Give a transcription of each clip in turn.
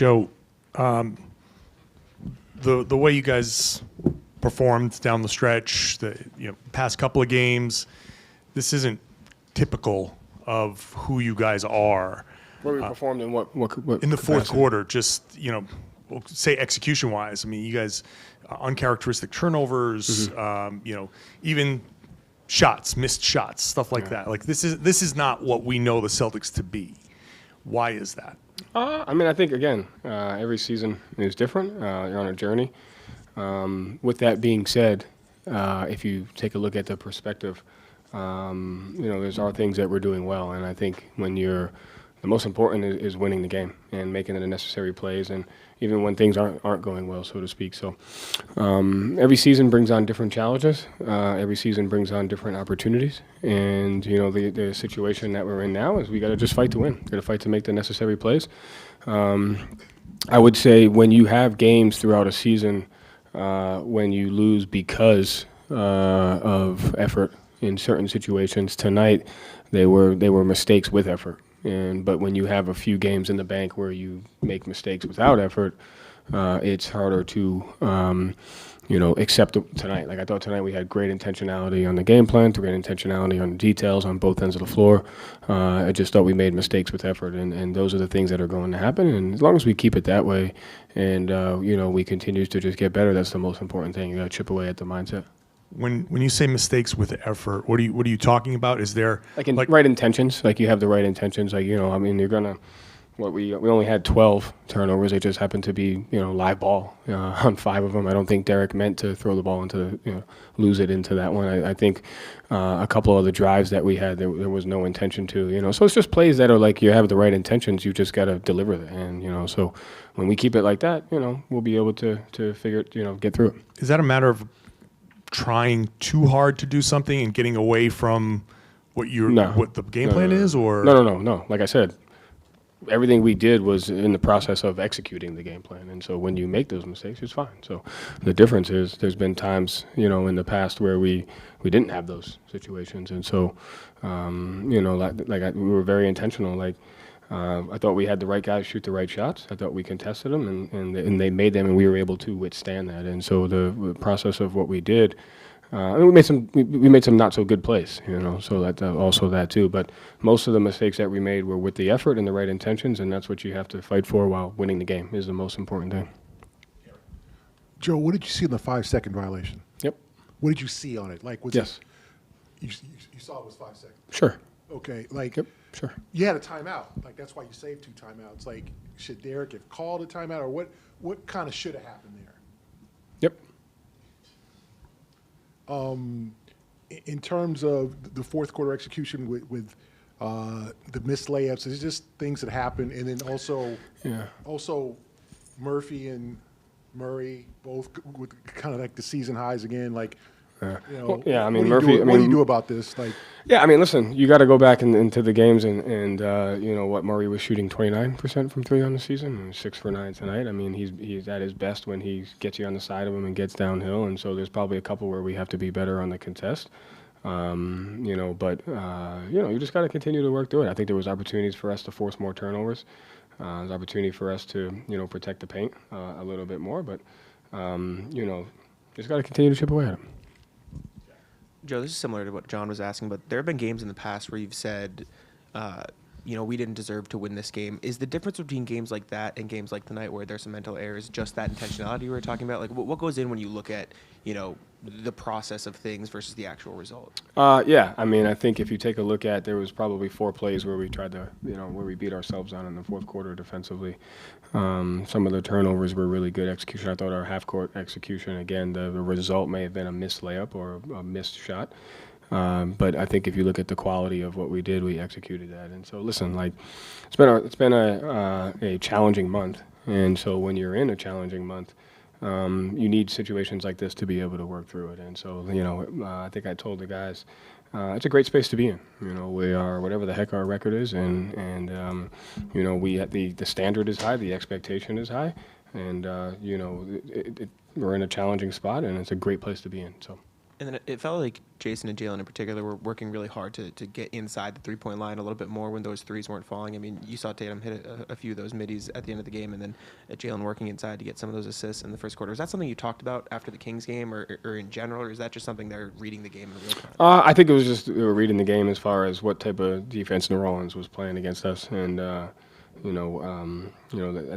Joe, the way you guys performed down the stretch, the past couple of games, this isn't typical of who you guys are. Where we performed in what in the fourth capacity? quarter, just we'll say execution-wise. I mean, you guys uncharacteristic turnovers, even shots, missed shots, stuff like that. Like this is not what we know the Celtics to be. Why is that? I mean, I think again, every season is different. You're on a journey. With that being said, if you take a look at the perspective, there's are things that we're doing well, and I think the most important is winning the game and making the necessary plays, and even when things aren't going well, so to speak. So every season brings on different challenges. Every season brings on different opportunities, and the situation that we're in now is we got to just fight to win. Got to fight to make the necessary plays. I would say when you have games throughout a season, when you lose because of effort in certain situations, tonight they were mistakes with effort. But when you have a few games in the bank where you make mistakes without effort, it's harder to accept tonight. Like I thought tonight we had great intentionality on the game plan, great intentionality on the details on both ends of the floor. I just thought we made mistakes with effort, and those are the things that are going to happen. And as long as we keep it that way, and we continue to just get better, that's the most important thing. You got to chip away at the mindset. When you say mistakes with effort, what are you talking about? Is there right intentions? Like you have the right intentions. Like you're gonna. We only had 12 turnovers. It just happened to be live ball on 5 of them. I don't think Derek meant to throw the ball into lose it into that one. I think a couple of the drives that we had there was no intention to. So it's just plays that are like you have the right intentions. You just got to deliver it, and so when we keep it like that, we'll be able to figure it, get through it. Is that a matter of trying too hard to do something and getting away from what the game plan is, or no? Like I said, everything we did was in the process of executing the game plan, and so when you make those mistakes, it's fine. So the difference is there's been times in the past where we didn't have those situations, and so we were very intentional. Like I thought we had the right guys shoot the right shots. I thought we contested them, and they made them, and we were able to withstand that. And so the process of what we did, we made some not so good plays, so that also that too. But most of the mistakes that we made were with the effort and the right intentions, and that's what you have to fight for while winning the game is the most important thing. Joe, what did you see in the 5-second violation? Yep. What did you see on it? Like, yes. You saw it was 5 seconds. Sure. Okay. Like. Yep. Sure. You had a timeout. Like that's why you saved 2 timeouts. Like, should Derek have called a timeout, or what kind of should have happened there? Yep. In terms of the fourth quarter execution with the missed layups, it's just things that happen, and then also Murphy and Murray both with kind of like the season highs again. Like, I mean, Murphy. What do you do about this? Like, I mean, listen, you got to go back into the games and what Murray was shooting 29% from 3 on the season, and 6 for 9 tonight. I mean, he's at his best when he gets you on the side of him and gets downhill, and so there's probably a couple where we have to be better on the contest. You just got to continue to work through it. I think there was opportunities for us to force more turnovers. There's opportunity for us to protect the paint a little bit more, but just got to continue to chip away at him. Joe, this is similar to what John was asking, but there have been games in the past where you've said, we didn't deserve to win this game. Is the difference between games like that and games like tonight where there's some mental errors just that intentionality we were talking about? Like, what goes in when you look at, the process of things versus the actual result? I mean, I think if you take a look at, there was probably 4 plays where we tried to, where we beat ourselves on in the fourth quarter defensively. Some of the turnovers were really good execution. I thought our half-court execution, again, the result may have been a missed layup or a missed shot. But I think if you look at the quality of what we did, we executed that. And so, listen, like it's been a challenging month. And so when you're in a challenging month, you need situations like this to be able to work through it. And so, I think I told the guys, it's a great space to be in. We are whatever the heck our record is, and the standard is high, the expectation is high, and we're in a challenging spot, and it's a great place to be in. So. And then it felt like Jason and Jalen in particular were working really hard to get inside the three-point line a little bit more when those threes weren't falling. I mean, you saw Tatum hit a few of those middies at the end of the game, and then Jalen working inside to get some of those assists in the first quarter. Is that something you talked about after the Kings game or in general, or is that just something they're reading the game in real time? I think it was just we were reading the game as far as what type of defense New Orleans was playing against us, and at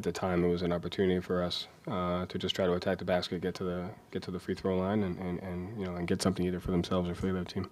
the time it was an opportunity for us to just try to attack the basket, get to the free throw line, and get something either for themselves or for the other team.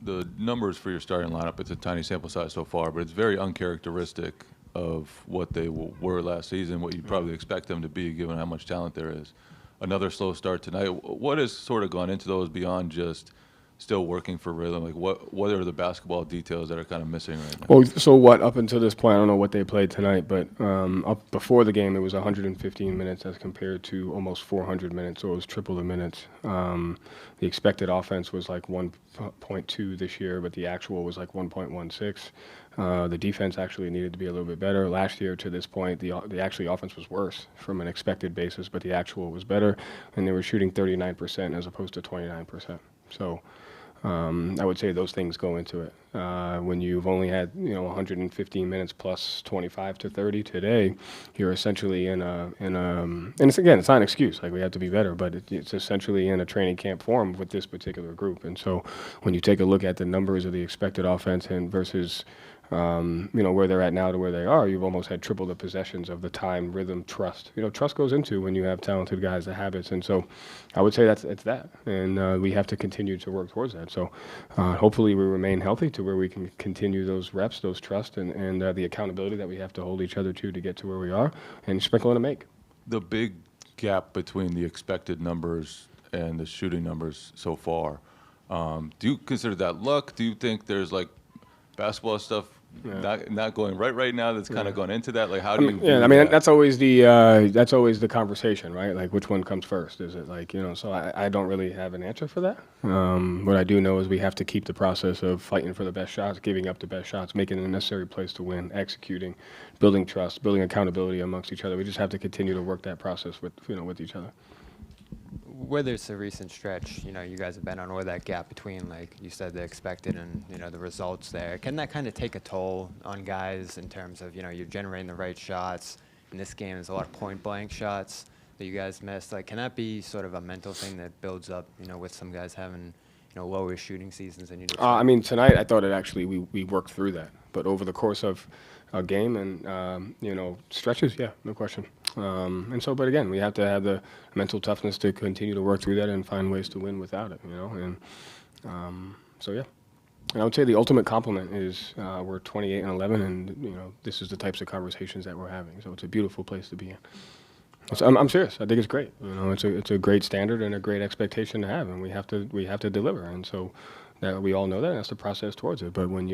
The numbers for your starting lineup, it's a tiny sample size so far, but it's very uncharacteristic of what they were last season, what you'd probably expect them to be given how much talent there is. Another slow start tonight. What has sort of gone into those beyond just still working for rhythm? Like, what are the basketball details that are kind of missing right now? Well, so what, up until this point, I don't know what they played tonight, but up before the game, it was 115 minutes as compared to almost 400 minutes, so it was triple the minutes. The expected offense was like 1.2 this year, but the actual was like 1.16. The defense actually needed to be a little bit better. Last year, to this point, the offense was worse from an expected basis, but the actual was better, and they were shooting 39% as opposed to 29%. So I would say those things go into it. When you've only had 115 minutes plus 25 to 30 today, you're essentially and it's not an excuse. Like, we have to be better, but it's essentially in a training camp form with this particular group. And so when you take a look at the numbers of the expected offense and versus where they're at now to where they are, you've almost had triple the possessions of the time, rhythm, trust. Trust goes into when you have talented guys, the habits. And so I would say it's that. And we have to continue to work towards that. So hopefully we remain healthy to where we can continue those reps, those trust, and the accountability that we have to hold each other to get to where we are, and sprinkle and make. The big gap between the expected numbers and the shooting numbers so far, do you consider that luck? Do you think there's like basketball stuff not going right now that's kind of gone into that? Like, how do you that? That's always the conversation, right? Like, which one comes first? Is it like, so I don't really have an answer for that. What I do know is we have to keep the process of fighting for the best shots, giving up the best shots, making the necessary plays to win, executing, building trust, building accountability amongst each other. We just have to continue to work that process with each other. Whether it's a recent stretch, you guys have been on, or that gap between, like you said, the expected and, the results there, can that kind of take a toll on guys in terms of, you're generating the right shots? In this game, there's a lot of point-blank shots that you guys missed. Like, can that be sort of a mental thing that builds up, with some guys having, lower shooting seasons than you do? Tonight I thought we worked through that. But over the course of a game and, stretches, yeah, no question. But again, we have to have the mental toughness to continue to work through that and find ways to win without it, And I would say the ultimate compliment is we're 28-11, and this is the types of conversations that we're having. So it's a beautiful place to be in. So I'm serious. I think it's great. It's a great standard and a great expectation to have, and we have to deliver. And so that we all know that, and that's the process towards it. But when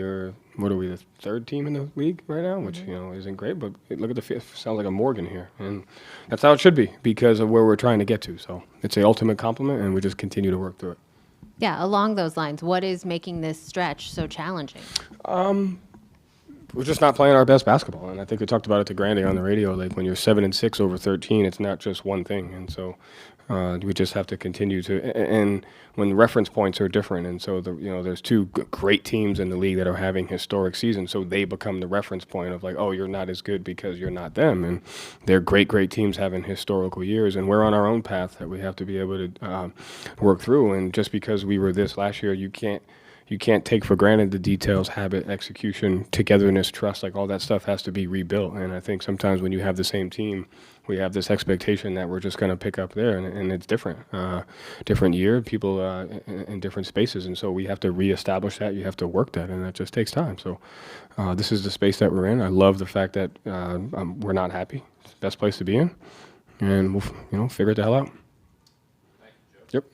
what are we, the third team in the league right now, which isn't great, but look at the fifth. Sounds like a Morgan here, and that's how it should be because of where we're trying to get to. So it's the ultimate compliment, and we just continue to work through it. Yeah, along those lines, what is making this stretch so challenging? We're just not playing our best basketball, and I think we talked about it to Grandy on the radio. Like, when you're 7-6 over 13, it's not just one thing, and so we just have to continue to. And when reference points are different, and so there's two great teams in the league that are having historic seasons, so they become the reference point of like, oh, you're not as good because you're not them, and they're great teams having historical years, and we're on our own path that we have to be able to work through. And just because we were this last year, you can't take for granted the details, habit, execution, togetherness, trust. Like, all that stuff has to be rebuilt. And I think sometimes when you have the same team, we have this expectation that we're just going to pick up there, and it's different. Different year, people in different spaces. And so we have to reestablish that. You have to work that, and that just takes time. So this is the space that we're in. I love the fact that we're not happy. It's the best place to be in. And we'll figure it the hell out. Thank you, Joe. Yep.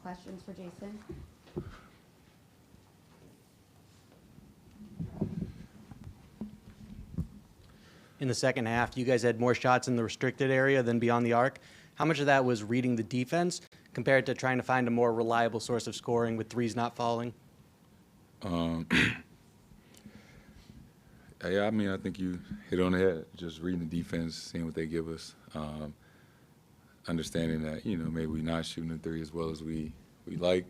questions for Jason? In the second half, you guys had more shots in the restricted area than beyond the arc. How much of that was reading the defense compared to trying to find a more reliable source of scoring with threes not falling? Yeah, I mean, I think you hit on the head. Just reading the defense, seeing what they give us, understanding that, maybe we're not shooting the three as well as we like.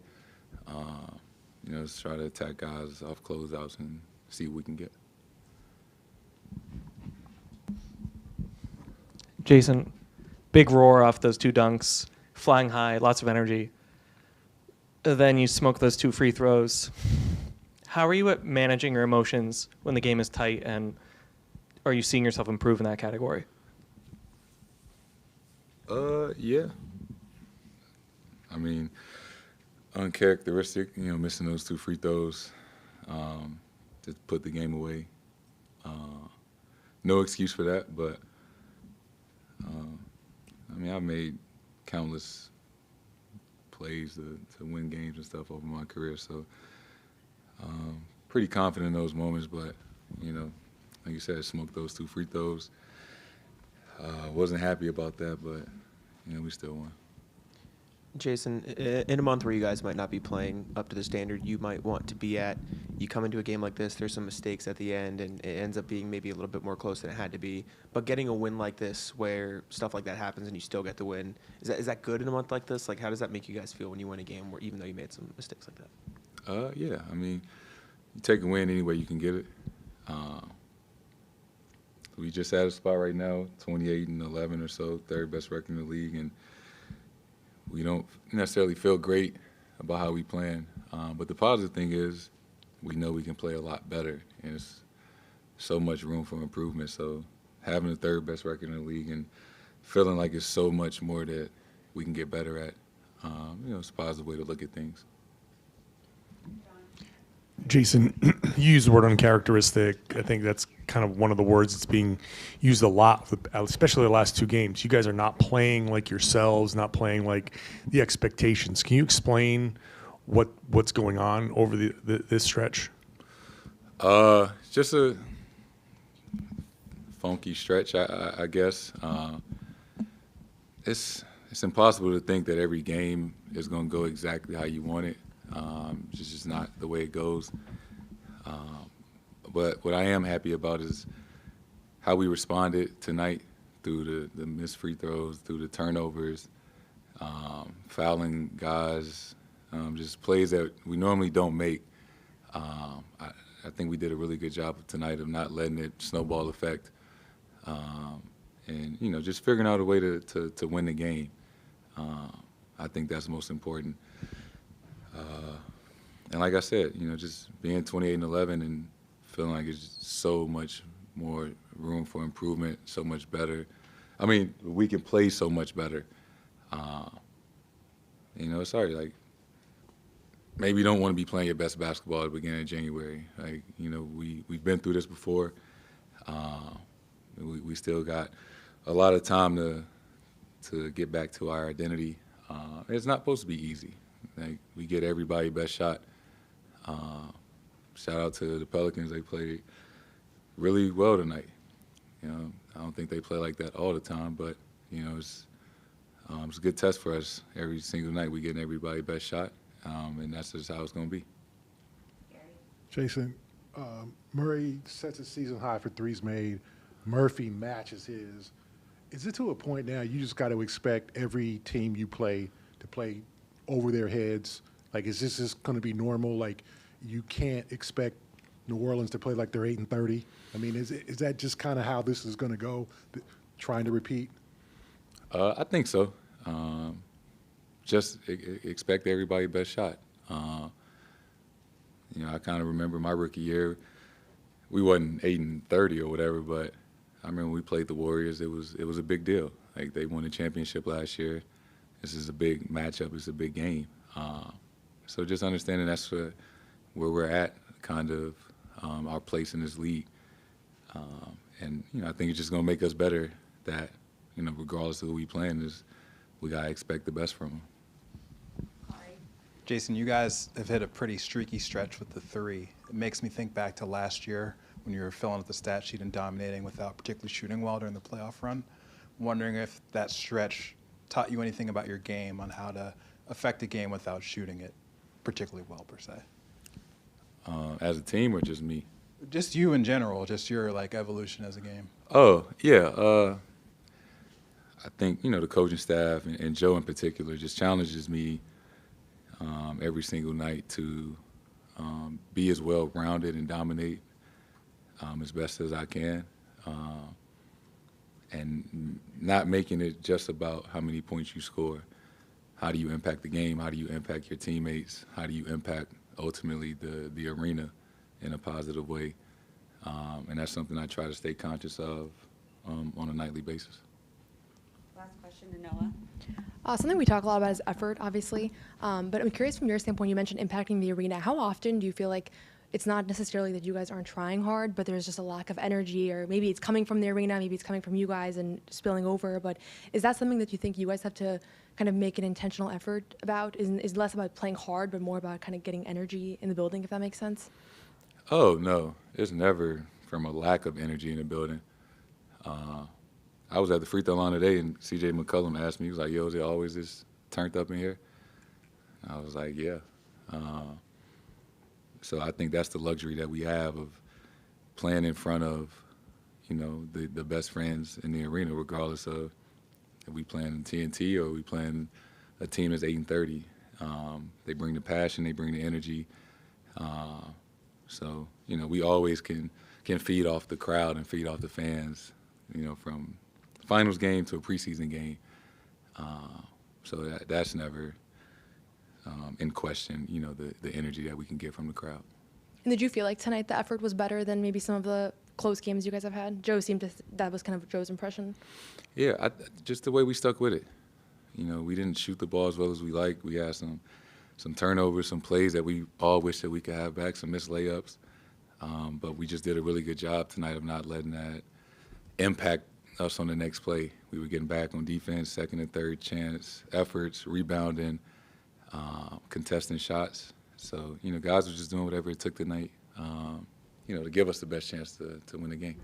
Let's try to attack guys off closeouts and see what we can get. Jason, big roar off those two dunks, flying high, lots of energy. Then you smoke those two free throws. How are you at managing your emotions when the game is tight, and are you seeing yourself improve in that category? Yeah. I mean, uncharacteristic, missing those two free throws to put the game away. No excuse for that, but I've made countless plays to win games and stuff over my career, so pretty confident in those moments. But like you said, smoked those two free throws. Wasn't happy about that, but we still won. Jason, in a month where you guys might not be playing up to the standard you might want to be at, you come into a game like this, there's some mistakes at the end, and it ends up being maybe a little bit more close than it had to be. But getting a win like this, where stuff like that happens and you still get the win, is that good in a month like this? Like, how does that make you guys feel when you win a game, where even though you made some mistakes like that? Yeah, I mean, you take a win any way you can get it. We just at a spot right now, 28-11 or so, third best record in the league, and we don't necessarily feel great about how we playing. But the positive thing is we know we can play a lot better, and it's so much room for improvement. So having the third best record in the league and feeling like it's so much more that we can get better at, it's a positive way to look at things. Jason, you use the word uncharacteristic. I think that's kind of one of the words that's being used a lot, especially the last two games. You guys are not playing like yourselves, not playing like the expectations. Can you explain what's going on over this stretch? Just a funky stretch, I guess. It's impossible to think that every game is going to go exactly how you want it. It's just not the way it goes. But what I am happy about is how we responded tonight through the missed free throws, through the turnovers, fouling guys, just plays that we normally don't make. I think we did a really good job tonight of not letting it snowball effect, and just figuring out a way to win the game. I think that's most important. And like I said, just being 28-11 and feeling like it's just so much more room for improvement, so much better. I mean, we can play so much better. It's hard. Like, maybe you don't want to be playing your best basketball at the beginning of January. Like, we've been through this before. We still got a lot of time to get back to our identity. It's not supposed to be easy. Like, we get everybody best shot. Shout out to the Pelicans. They played really well tonight. I don't think they play like that all the time, but it's a good test for us. Every single night we getting everybody best shot, and that's just how it's going to be. Jason, Murray sets a season high for threes made. Murphy matches his. Is it to a point now you just got to expect every team you play to play over their heads? Like, is this just going to be normal? Like, you can't expect New Orleans to play like they're 8-30. I mean, is that just kind of how this is going to go? Trying to repeat? I think so. Just expect everybody best shot. I kind of remember my rookie year. We wasn't 8-30 or whatever, but I remember when we played the Warriors. It was a big deal. Like, they won the championship last year. This is a big matchup. It's a big game. So just understanding that's where we're at, kind of our place in this league. And I think it's just going to make us better that, regardless of who we playing, we got to expect the best from them. Jason, you guys have hit a pretty streaky stretch with the three. It makes me think back to last year when you were filling out the stat sheet and dominating without particularly shooting well during the playoff run. I'm wondering if that stretch taught you anything about your game on how to affect a game without shooting it particularly well, per se. As a team or just me? Just you in general, just your evolution as a game. Oh, yeah. I think, the coaching staff and Joe in particular just challenges me every single night to be as well-rounded and dominate as best as I can. And not making it just about how many points you score. How do you impact the game? How do you impact your teammates? How do you impact, ultimately, the arena in a positive way? And that's something I try to stay conscious of on a nightly basis. Last question to Noah. Something we talk a lot about is effort, obviously. But I'm curious from your standpoint, you mentioned impacting the arena. How often do you feel like it's not necessarily that you guys aren't trying hard, but there's just a lack of energy, or maybe it's coming from the arena, maybe it's coming from you guys and spilling over. But is that something that you think you guys have to kind of make an intentional effort about? Is less about playing hard, but more about kind of getting energy in the building, if that makes sense? Oh, no. It's never from a lack of energy in the building. I was at the free throw line today, and C.J. McCollum asked me, he was like, yo, is it always this turned up in here? I was like, yeah. So I think that's the luxury that we have of playing in front of, the best friends in the arena, regardless of if we playing in TNT or we playing a team that's 8-30. They bring the passion, they bring the energy. So, we always can feed off the crowd and feed off the fans, from finals game to a preseason game. So that's never in question, the energy that we can get from the crowd. And did you feel like tonight the effort was better than maybe some of the close games you guys have had? That was kind of Joe's impression. Yeah, just the way we stuck with it. We didn't shoot the ball as well as we liked. We had some turnovers, some plays that we all wish that we could have back, some missed layups. But we just did a really good job tonight of not letting that impact us on the next play. We were getting back on defense, second and third chance efforts, rebounding, contesting shots. So, guys were just doing whatever it took tonight, to give us the best chance to win the game.